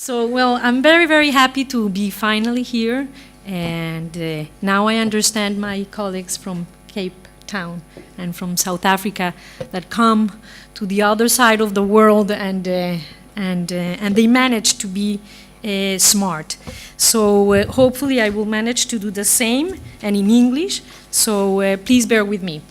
So, well, I'm very, very happy to be finally here. And now I understand my colleagues from Cape Town and from South Africa that come to the other side of the world and they manage to be smart. So hopefully I will manage to do the same and in English. So please bear with me.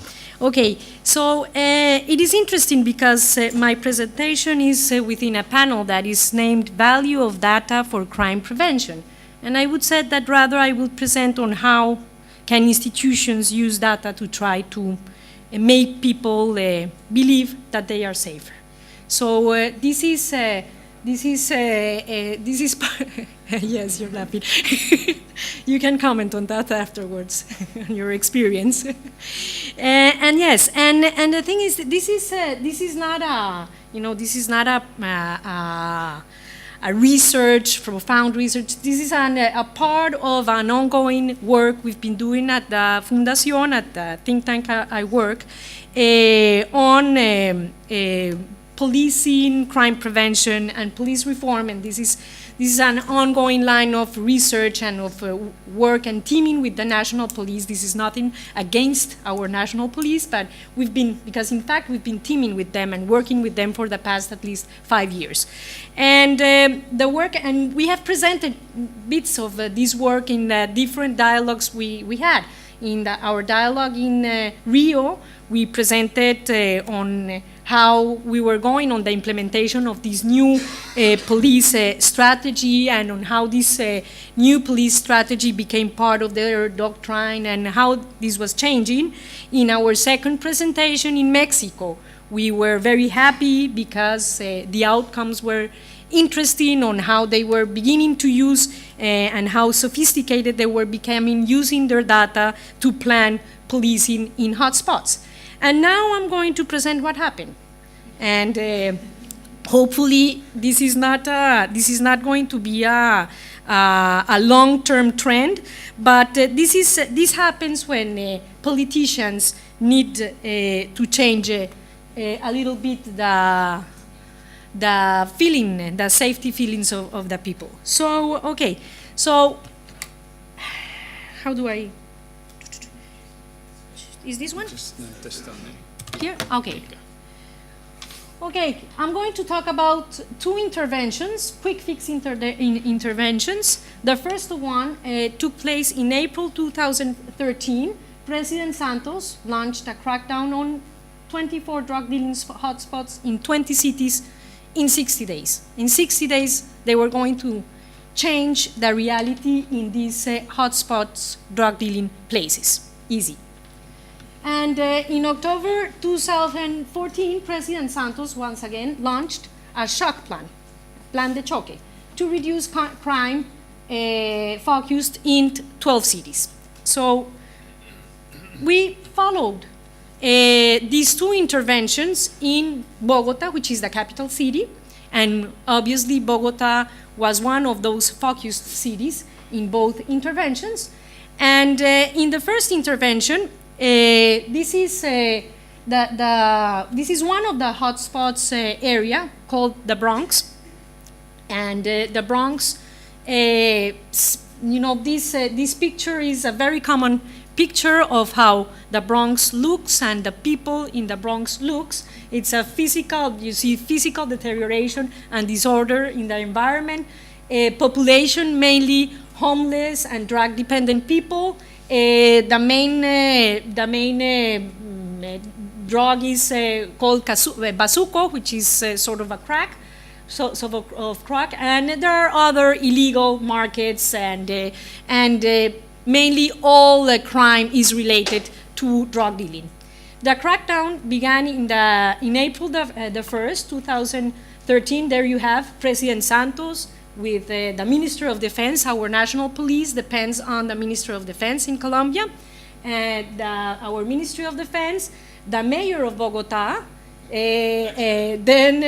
Okay, so it is interesting because my presentation is within a panel that is named Value of Data for Crime Prevention. And I would say that rather I will present on how can institutions use data to try to make people believe that they are safer. So this is yes, you're laughing. You can comment on that afterwards, on your experience. And yes, and the thing is, this is not a research, profound research. This is a part of an ongoing work we've been doing at the Fundacion, at the think tank I work, on policing, crime prevention, and police reform. And this is an ongoing line of research and of work and teaming with the national police. This is nothing against our national police, but because in fact we've been teaming with them and working with them for the past at least 5 years. And the work, and we have presented bits of this work in different dialogues we had. In our dialogue in Rio, we presented on how we were going on the implementation of this new police strategy and on how this new police strategy became part of their doctrine and how this was changing. In our second presentation in Mexico, we were very happy because the outcomes were interesting on how they were beginning to use and how sophisticated they were becoming using their data to plan policing in hotspots. And now I'm going to present what happened. And hopefully this is not going to be a long-term trend, but this happens when politicians need to change a little bit the feeling, the safety feelings of the people. So, okay, so how do I, is this one? Just touch down there. Here? Okay. Okay, I'm going to talk about two interventions, quick fix interventions. The first one took place in April 2013. President Santos launched a crackdown on 24 drug dealing hotspots in 20 cities in 60 days. In 60 days, they were going to change the reality in these hotspots, drug dealing places. Easy. And in October 2014, President Santos once again launched a shock plan, Plan de Choque, to reduce crime focused in 12 cities. So we followed these two interventions in Bogota, which is the capital city, and obviously Bogota was one of those focused cities in both interventions. And in the first intervention, this is one of the hotspots area called the Bronx, and the Bronx, this picture is a very common picture of how the Bronx looks and the people in the Bronx looks. It's a you see physical deterioration and disorder in the environment, population mainly homeless and drug-dependent people. The main drug is called bazuco, which is sort of a crack, of crack, and there are other illegal markets, and mainly all the crime is related to drug dealing. The crackdown began in April the 1st, 2013. There you have President Santos with the Minister of Defense. Our national police depends on the Minister of Defense in Colombia. And our Ministry of Defense, the Mayor of Bogota, then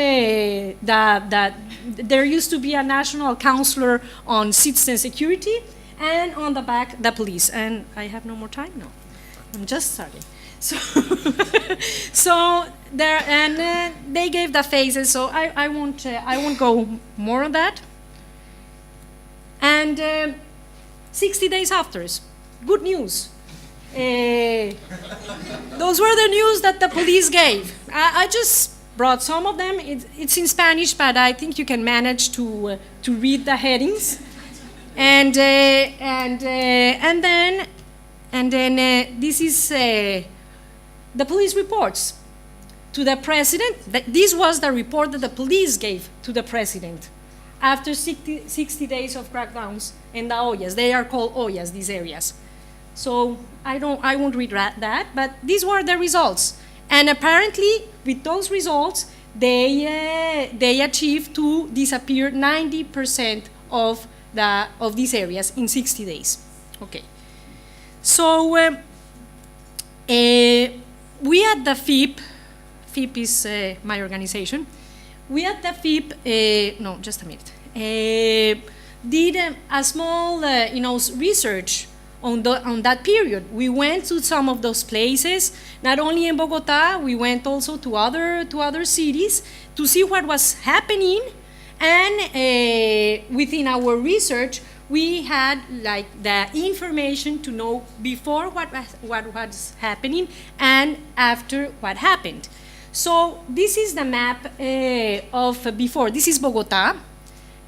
there used to be a national counselor on citizen security, and on the back, the police. And I have no more time? No, I'm just starting. So, so there, and they gave the phases, so I won't go more on that. And 60 days after, good news. Those were the news that the police gave. I just brought some of them. It's in Spanish, but I think you can manage to read the headings. And then this is the police reports to the president. This was the report that the police gave to the president after 60 days of crackdowns in the ollas. They are called ollas, these areas. So I won't read that, but these were the results. And apparently, with those results, they achieved to disappear 90% of these areas in 60 days. Okay. So we at the FIP is my organization. We at the FIP, no, just a minute, did a small, research on that period. We went to some of those places, not only in Bogota, we went also to other cities to see what was happening, and within our research, we had like the information to know before what was happening and after what happened. So this is the map of before. This is Bogota,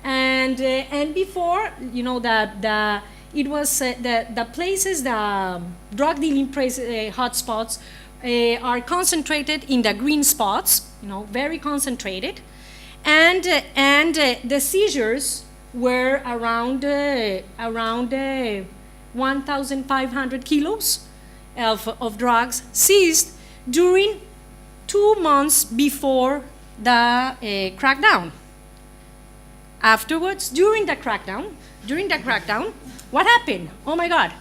and before, it was the places, the drug dealing hotspots are concentrated in the green spots, very concentrated, and the seizures were around 1,500 kilos of drugs seized during 2 months before the crackdown. Afterwards, during the crackdown, what happened? Oh my God,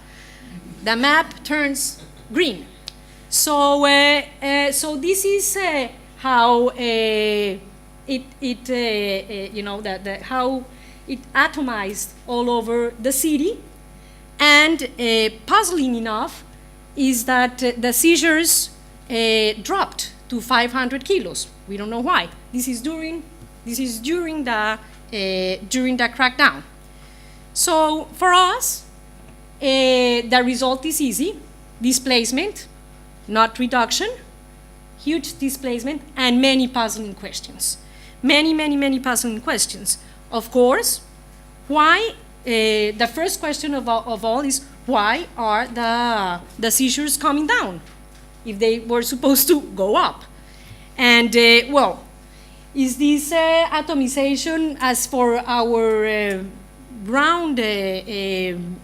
the map turns green. So this is how how it atomized all over the city, and puzzling enough is that the seizures dropped to 500 kilos. We don't know why. This is during the crackdown. So for us, the result is easy: displacement, not reduction, huge displacement, and many puzzling questions. Many puzzling questions. Of course, why? The first question of all is, why are the seizures coming down if they were supposed to go up? And is this atomization? As for our ground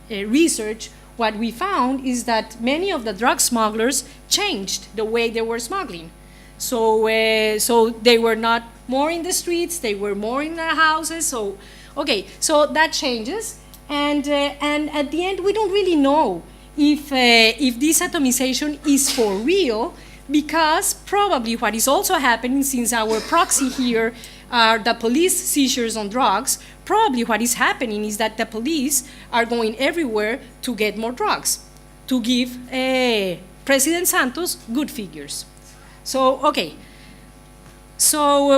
research, what we found is that many of the drug smugglers changed the way they were smuggling. So they were not more in the streets, they were more in their houses. So that changes, and at the end we don't really know if this atomization is for real, because probably what is also happening, since our proxy here are the police seizures on drugs, probably what is happening is that the police are going everywhere to get more drugs, to give President Santos good figures. So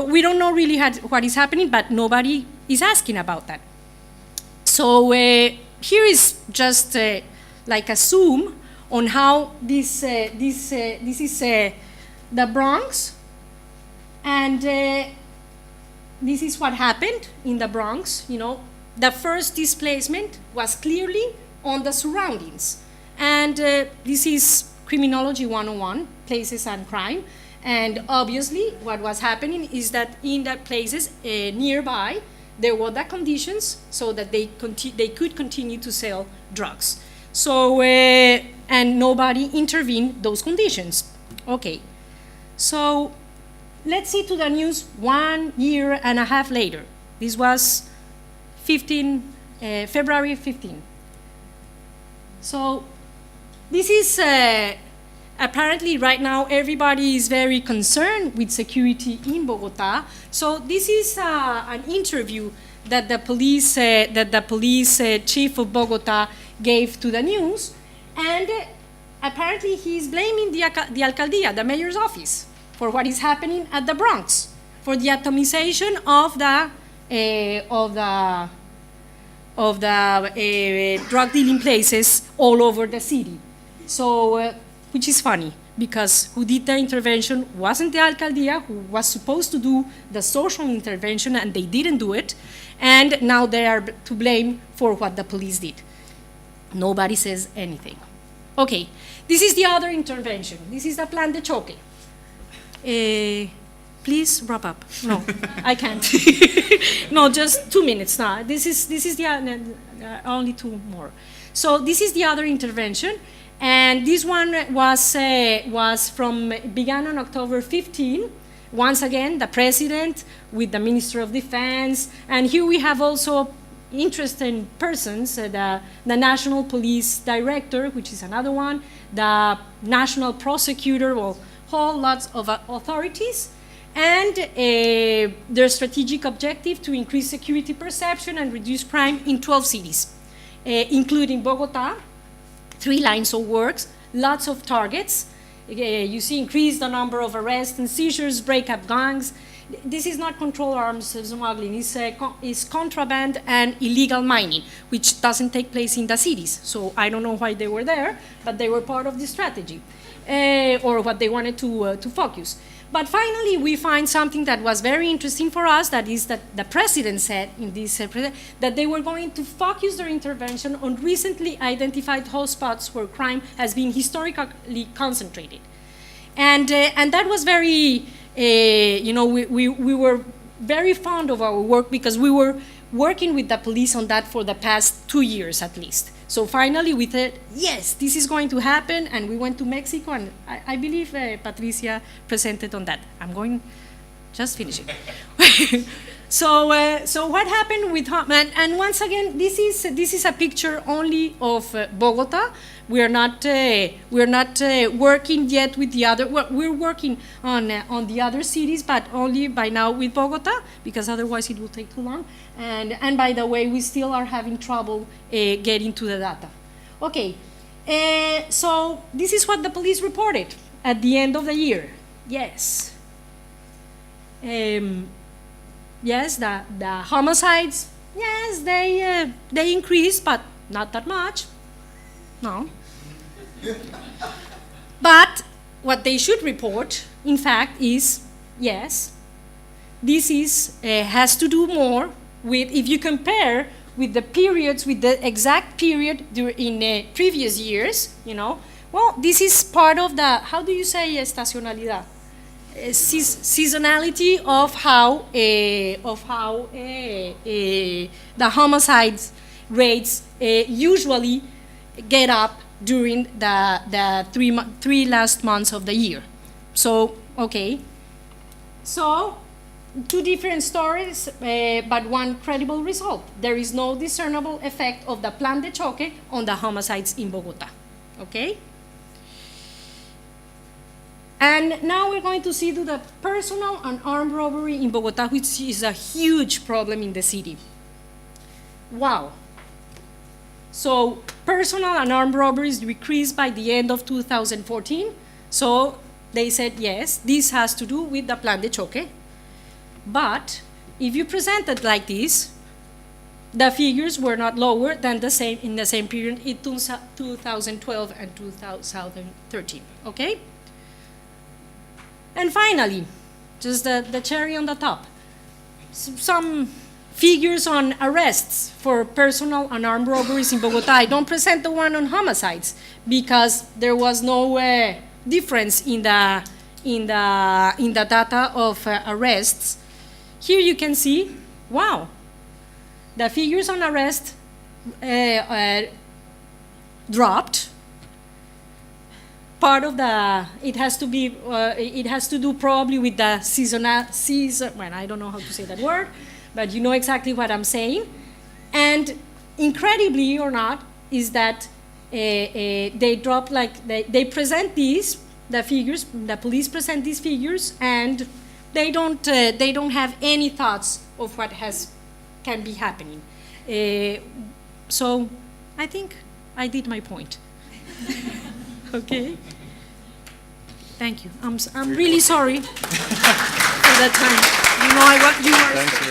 we don't know really what is happening, but nobody is asking about that. So here is just like a zoom on how this is the Bronx, and this is what happened in the Bronx. The first displacement was clearly on the surroundings, and this is criminology 101, places and crime. And obviously, what was happening is that in the places nearby, there were the conditions so that they could continue to sell drugs. So, and nobody intervened those conditions. Okay, so let's see to the news 1.5 years later. This was February 15. So this is apparently right now everybody is very concerned with security in Bogota. So this is an interview that the police chief of Bogota gave to the news, and apparently he's blaming the alcaldía, the mayor's office, for what is happening at the Bronx, for the atomization of drug dealing places all over the city. So, which is funny, because who did the intervention wasn't the alcaldía, who was supposed to do the social intervention, and they didn't do it, and now they are to blame for what the police did. Nobody says anything. Okay, this is the other intervention. This is the plan de choque. Please wrap up. No, I can't. No, just 2 minutes now. This is the only 2 more. So this is the other intervention, and this one began on October 15. Once again, the president with the Minister of Defense, and here we have also interesting persons, the National Police Director, which is another one, the National Prosecutor, well, whole lots of authorities, and their strategic objective to increase security perception and reduce crime in 12 cities, including Bogota, 3 lines of works, lots of targets. You see, increase the number of arrests and seizures, break up gangs. This is not controlled arms smuggling, it's contraband and illegal mining, which doesn't take place in the cities. So I don't know why they were there, but they were part of the strategy, or what they wanted to focus. But finally, we find something that was very interesting for us, that is that the president said in this, that they were going to focus their intervention on recently identified hotspots where crime has been historically concentrated. And that was very, we were very fond of our work, because we were working with the police on that for the past 2 years at least. So finally we thought, yes, this is going to happen, and we went to Mexico, and I believe Patricia presented on that. I'm going, just finish it. So what happened with, and once again, this is a picture only of Bogota. We are not working yet with the other. Well, we're working on the other cities, but only by now with Bogota, because otherwise it will take too long. And by the way, we still are having trouble getting to the data. Okay, so this is what the police reported at the end of the year. Yes. Yes, the homicides, yes, they increased, but not that much. No. But what they should report, in fact, is, yes, this has to do more with, if you compare with the periods, with the exact period in previous years, well, this is part of the, how do you say estacionalidad? Seasonality of how the homicides rates usually get up during the 3 last months of the year. So, okay. So, 2 different stories, but 1 credible result. There is no discernible effect of the plan de choque on the homicides in Bogota. Okay? And now we're going to see the personal and armed robbery in Bogota, which is a huge problem in the city. Wow. So personal and armed robberies decreased by the end of 2014. So they said, yes, this has to do with the plan de choque. But if you present it like this, the figures were not lower than in the same period in 2012 and 2013. Okay? And finally, just the cherry on the top, some figures on arrests for personal and armed robberies in Bogota. I don't present the one on homicides because there was no difference in the data of arrests. Here you can see, wow, the figures on arrest dropped. Part of it has to do probably with the season, well, I don't know how to say that word, but you know exactly what I'm saying. And incredibly or not, is that they drop, like, they present the figures, the police present these figures, and they don't have any thoughts of what can be happening. So I think I did my point. Okay. Thank you. I'm really sorry for that time. You know, you were.